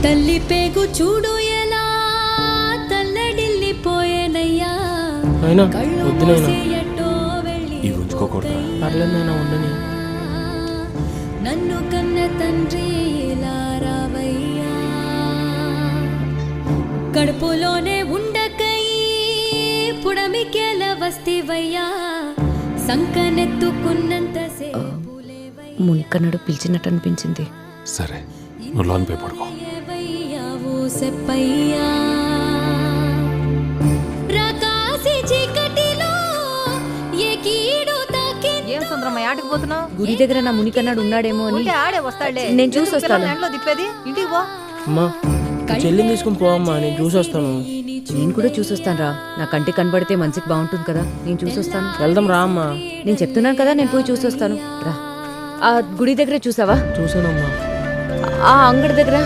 తల్లి పేగు చూడు ఎలా తల్లడిల్లిపోయేనయ్యా. అయినా కళ్ళు వద్దునైనా మూసేయటో వెళ్ళి ఇవి ఉంచుకోకూడదా? పర్లేదైనా ఉండని. నన్ను కన్న తండ్రి ఇలా రావయ్యా. కడుపులోనే ఉండకై పుడమికేల వస్తివయ్యా. సంకనెత్తుకున్నంత సేపు లేవయ్యా. మునికన్నడు పిలిచినట్టు అనిపించింది. సరే, నువ్వు లోన్ పే పడుకో. ఏవయ్యావో సెప్పయ్యా. రాకాసి చీకటిలో ఏ కీడు తాకిందో. ఏం సుందరమ్మ యాడికి పోతున్నావు? గుడి దగ్గర నా మునికన్నాడు ఉన్నాడేమో అని. ఉంటే ఆడే వస్తాడులే. నేను చూసి వస్తాను. ఎండలో తిప్పేది ఇంటికి పో. అమ్మా చెల్లిని తీసుకుని పోవమ్మా, నేను చూసి వస్తాను. నేను కూడా చూసొస్తాను రా. నా కంటికి కనబడితే మనసుకి బాగుంటుంది కదా. నేను చూసొస్తాను. వెళ్దాం రా అమ్మా. నేను చెప్తున్నాను కదా, నేను పోయి చూసొస్తాను రా. ఆ గుడి దగ్గర చూసావా? చూసానమ్మా. ఆ అంగడి దగ్గర